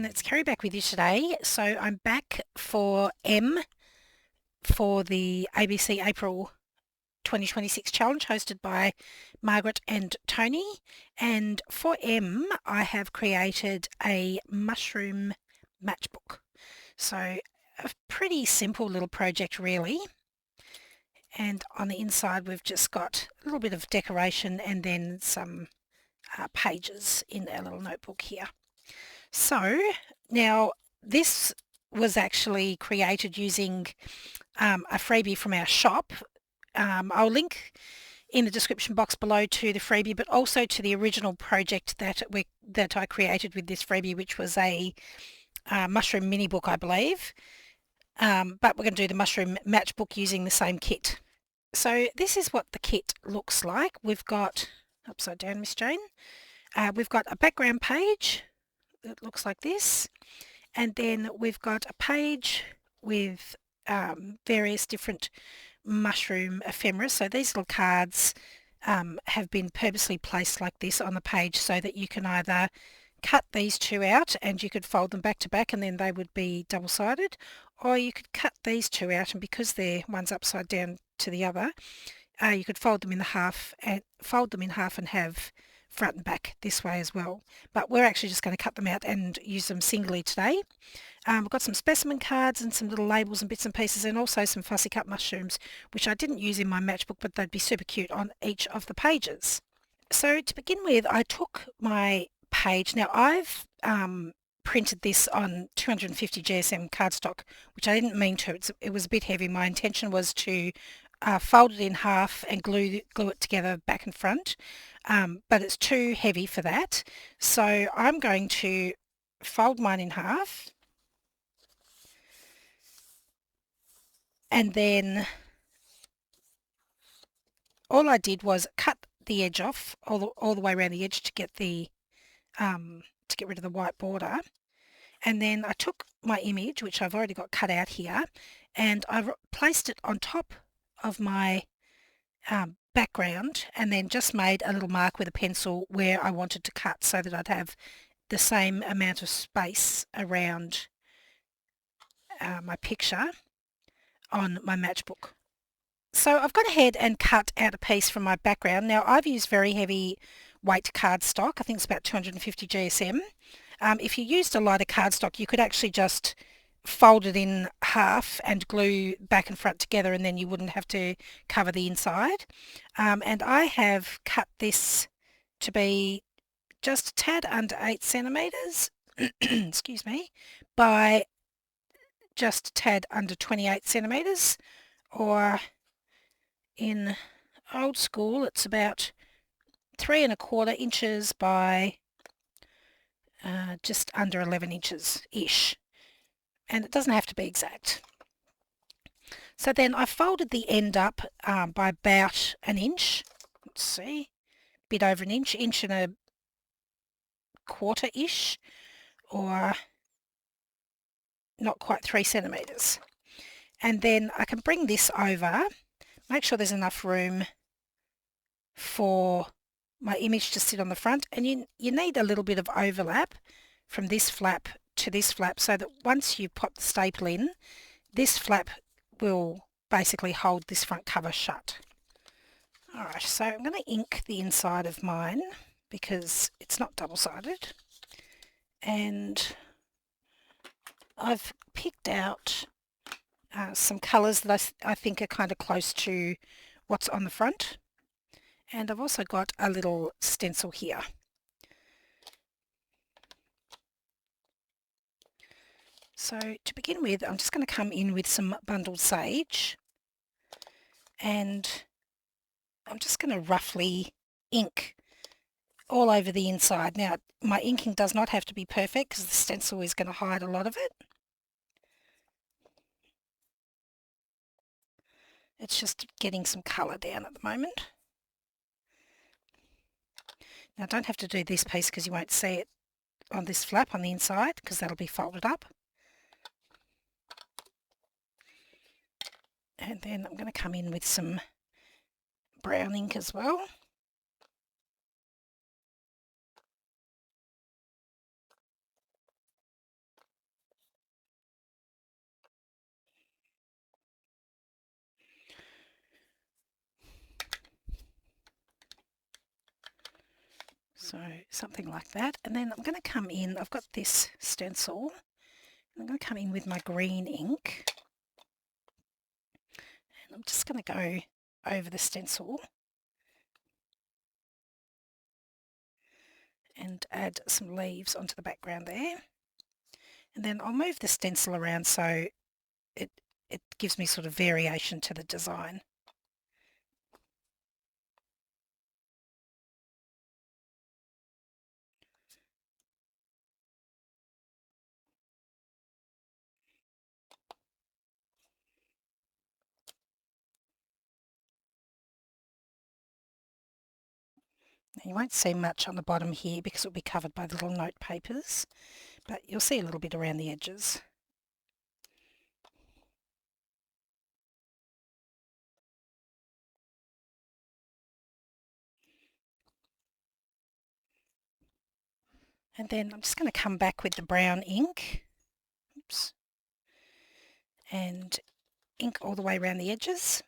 everyone, it's Kerry back with you today. So I'm back for M for the ABC April 2026 challenge hosted by Margaret and Tony. And for M, I have created a mushroom matchbook. So a pretty simple little project really. And on the inside we've just got a little bit of decoration and then some pages in our little notebook here. So now this was actually created using a freebie from our shop. I'll link in the description box below to the freebie, but also to the original project that I created with this freebie, which was a mushroom mini book, I believe. But we're going to do the mushroom matchbook using the same kit. So this is what the kit looks like. We've got, upside down Miss Jane, we've got a background page. It looks like this, and then we've got a page with various different mushroom ephemera. So these little cards have been purposely placed like this on the page so that you can either cut these two out and you could fold them back to back and then they would be double-sided, or you could cut these two out, and because they're one's upside down to the other, you could fold them in half and have front and back this way as well. But we're actually just going to cut them out and use them singly today. We've got some specimen cards and some little labels and bits and pieces, and also some fussy cut mushrooms, which I didn't use in my matchbook, but they'd be super cute on each of the pages. So to begin with, I took my page. Now I've printed this on 250 GSM cardstock, which I didn't mean to. It was a bit heavy. My intention was to fold it in half and glue it together back and front, but it's too heavy for that. So I'm going to fold mine in half, and then all I did was cut the edge off all the way around the edge to get rid of the white border. And then I took my image, which I've already got cut out here, and I placed it on top of my background, and then just made a little mark with a pencil where I wanted to cut so that I'd have the same amount of space around my picture on my matchbook. So I've gone ahead and cut out a piece from my background. Now I've used very heavy weight cardstock. I think it's about 250 GSM. If you used a lighter cardstock, you could actually just fold it in half and glue back and front together, and then you wouldn't have to cover the inside. And I have cut this to be just a tad under 8 centimetres, excuse me, by just a tad under 28 centimetres, or in old school it's about 3¼ inches by just under 11 inches-ish. And it doesn't have to be exact. So then I folded the end up by about an inch. Let's see, a bit over an inch, 1¼ inches-ish, or not quite 3 centimetres. And then I can bring this over, make sure there's enough room for my image to sit on the front, and you need a little bit of overlap from this flap to this flap so that once you pop the staple in, this flap will basically hold this front cover shut. Alright, so I'm going to ink the inside of mine because it's not double-sided, and I've picked out some colours that I think are kind of close to what's on the front, and I've also got a little stencil here. So to begin with, I'm just going to come in with some bundled sage, and I'm just going to roughly ink all over the inside. Now my inking does not have to be perfect because the stencil is going to hide a lot of it. It's just getting some colour down at the moment. Now I don't have to do this piece because you won't see it on this flap on the inside because that'll be folded up. And then I'm going to come in with some brown ink as well. So something like that. And then I'm going to come in, I've got this stencil, and I'm going to come in with my green ink. And I'm just going to go over the stencil and add some leaves onto the background there. And then I'll move the stencil around so it gives me sort of variation to the design. You won't see much on the bottom here because it'll be covered by the little note papers, but you'll see a little bit around the edges. And then I'm just going to come back with the brown ink. Oops. And ink all the way around the edges.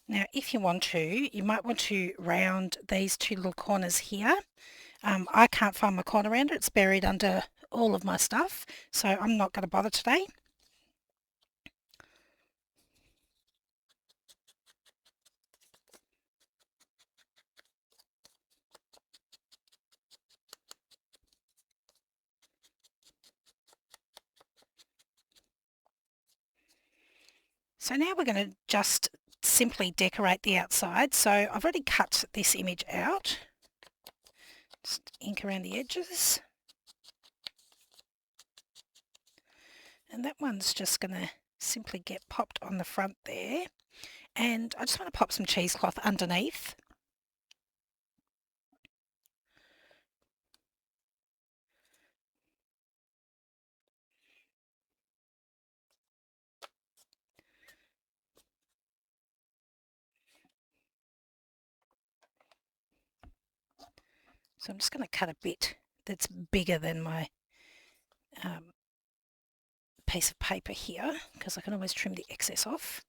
Now, if you want to, you might want to round these two little corners here. I can't find my corner rounder. It's buried under all of my stuff, so I'm not going to bother today. So now we're going to just simply decorate the outside. So I've already cut this image out. Just ink around the edges. And that one's just going to simply get popped on the front there. And I just want to pop some cheesecloth underneath. So I'm just going to cut a bit that's bigger than my piece of paper here, because I can always trim the excess off.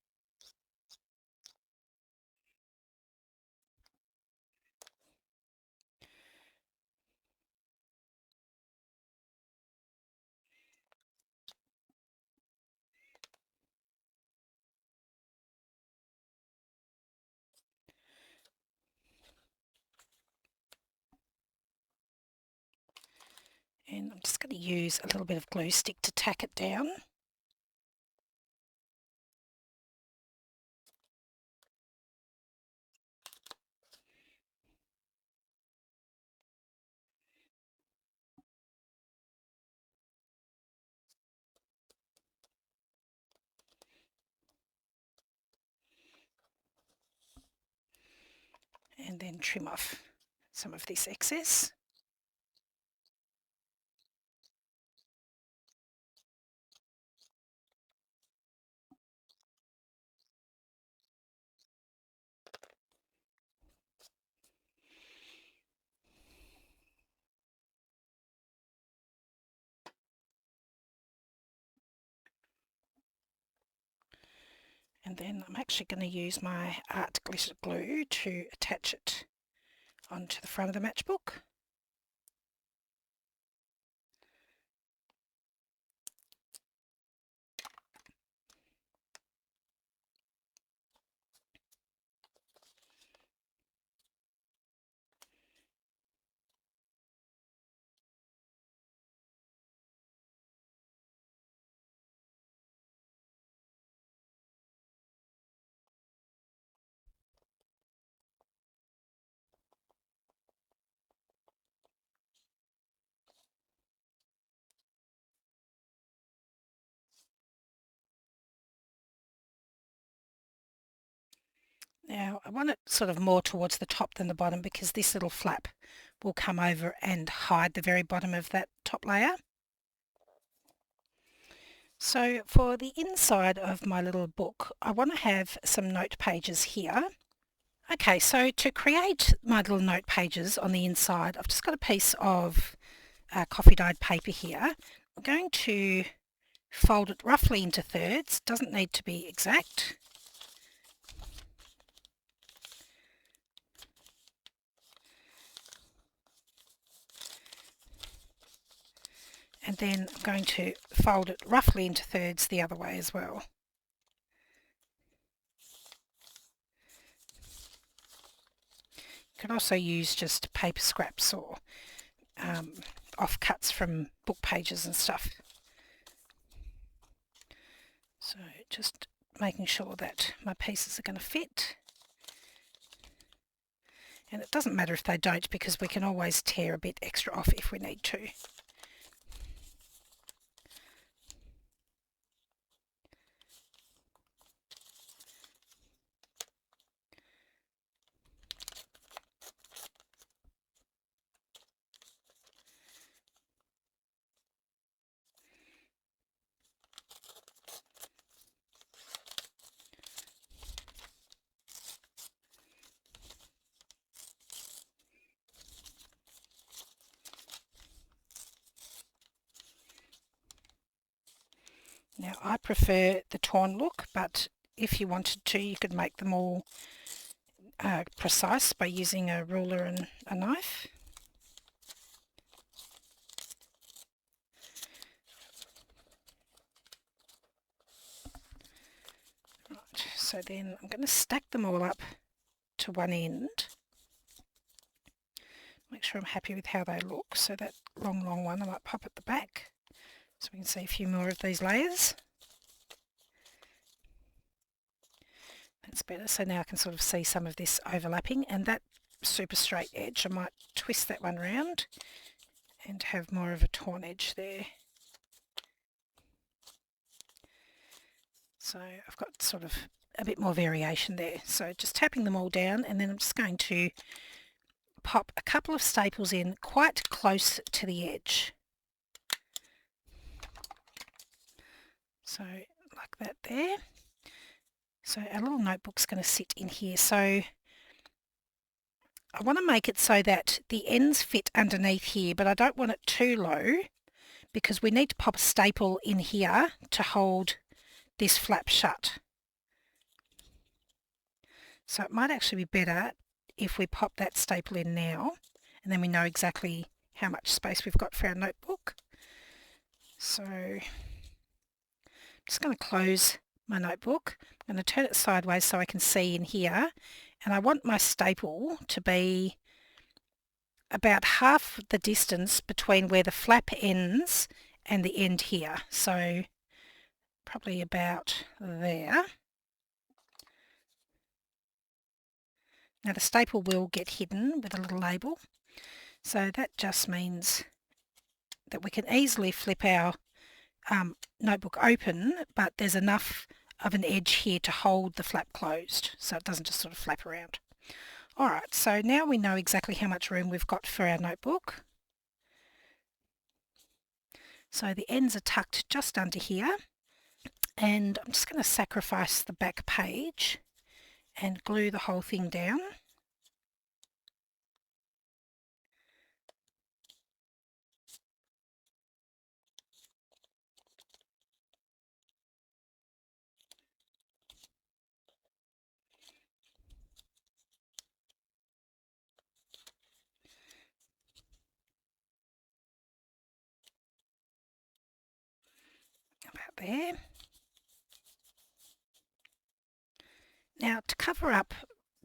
And I'm just going to use a little bit of glue stick to tack it down. And then trim off some of this excess. And then I'm actually going to use my art glitter glue to attach it onto the front of the matchbook. Now I want it sort of more towards the top than the bottom because this little flap will come over and hide the very bottom of that top layer. So for the inside of my little book, I want to have some note pages here. Okay, so to create my little note pages on the inside, I've just got a piece of coffee dyed paper here. I'm going to fold it roughly into thirds, doesn't need to be exact. And then I'm going to fold it roughly into thirds the other way as well. You can also use just paper scraps or offcuts from book pages and stuff. So just making sure that my pieces are going to fit. And it doesn't matter if they don't, because we can always tear a bit extra off if we need to. Now I prefer the torn look, but if you wanted to, you could make them all precise by using a ruler and a knife. Right, so then I'm going to stack them all up to one end. Make sure I'm happy with how they look. So that long one I might pop at the back so we can see a few more of these layers. That's better. So now I can sort of see some of this overlapping, and that super straight edge, I might twist that one round and have more of a torn edge there. So I've got sort of a bit more variation there. So just tapping them all down, and then I'm just going to pop a couple of staples in quite close to the edge. So like that there. So our little notebook's going to sit in here. So I want to make it so that the ends fit underneath here, but I don't want it too low because we need to pop a staple in here to hold this flap shut. So it might actually be better if we pop that staple in now, and then we know exactly how much space we've got for our notebook. So I'm just going to close my notebook. I'm going to turn it sideways so I can see in here, and I want my staple to be about half the distance between where the flap ends and the end here. So probably about there. Now the staple will get hidden with a little label, so that just means that we can easily flip our notebook open, but there's enough of an edge here to hold the flap closed so it doesn't just sort of flap around. Alright, so now we know exactly how much room we've got for our notebook. So the ends are tucked just under here, and I'm just going to sacrifice the back page and glue the whole thing down. About there. Now to cover up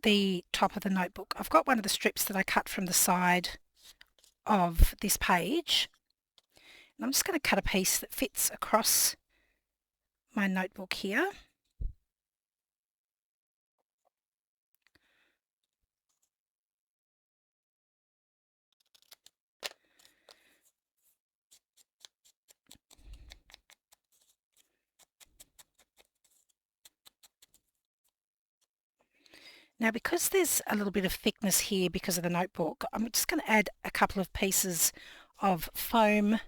the top of the notebook, I've got one of the strips that I cut from the side of this page, and I'm just going to cut a piece that fits across my notebook here. Now because there's a little bit of thickness here because of the notebook, I'm just going to add a couple of pieces of foam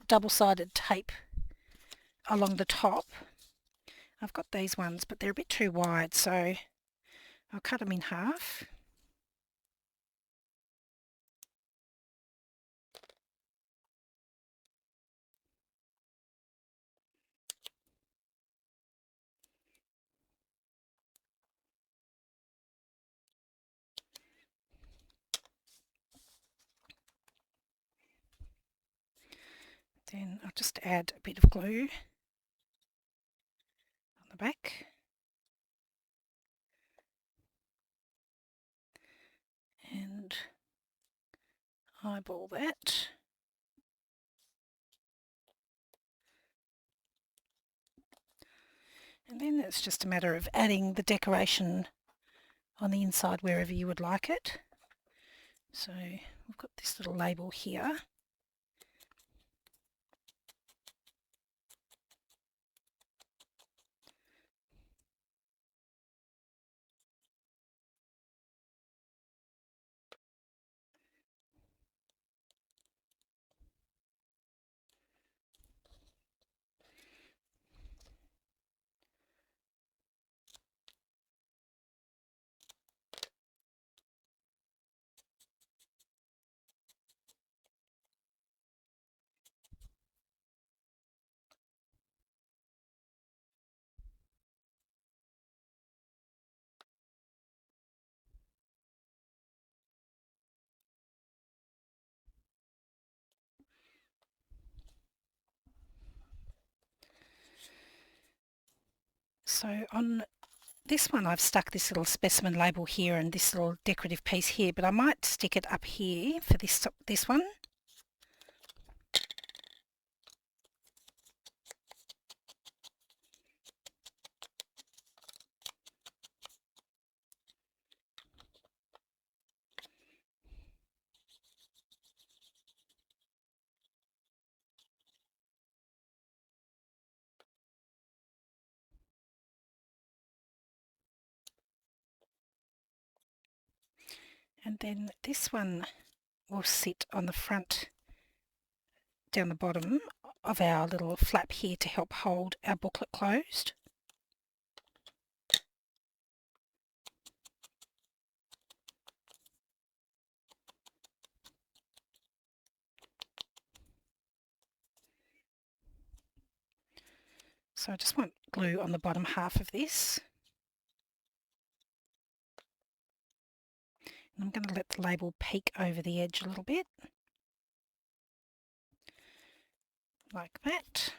double-sided tape along the top. I've got these ones, but they're a bit too wide, so I'll cut them in half. Then I'll just add a bit of glue on the back. And eyeball that. And then it's just a matter of adding the decoration on the inside wherever you would like it. So we've got this little label here. So on this one I've stuck this little specimen label here and this little decorative piece here, but I might stick it up here for this one. And then this one will sit on the front, down the bottom of our little flap here to help hold our booklet closed. So I just want glue on the bottom half of this. And I'm going to let the label peek over the edge a little bit, like that.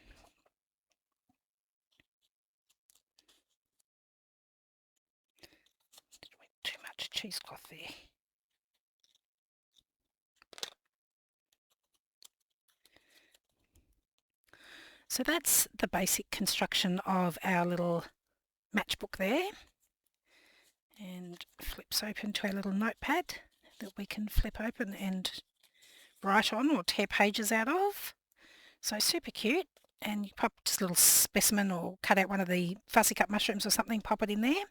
Too much cheesecloth there. So that's the basic construction of our little matchbook there, and flips open to our little notepad that we can flip open and write on or tear pages out of. So super cute, and you pop just a little specimen or cut out one of the fussy cut mushrooms or something, pop it in there.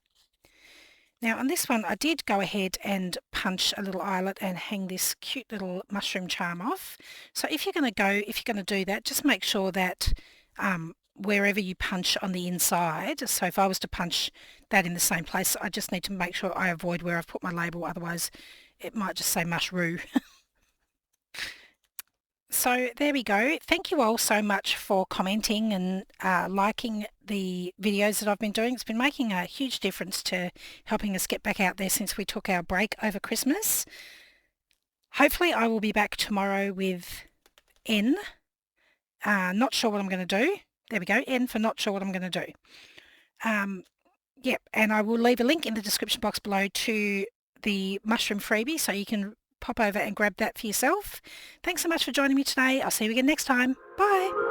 Now on this one I did go ahead and punch a little eyelet and hang this cute little mushroom charm off. So if you're going to do that, just make sure that wherever you punch on the inside, so if I was to punch that in the same place, I just need to make sure I avoid where I've put my label, otherwise it might just say mushroo. So there we go. Thank you all so much for commenting and liking the videos that I've been doing. It's been making a huge difference to helping us get back out there since we took our break over Christmas. Hopefully I will be back tomorrow with N. Not sure what I'm going to do. There we go. N for not sure what I'm going to do. Yep, and I will leave a link in the description box below to the mushroom freebie so you can pop over and grab that for yourself. Thanks so much for joining me today. I'll see you again next time. Bye.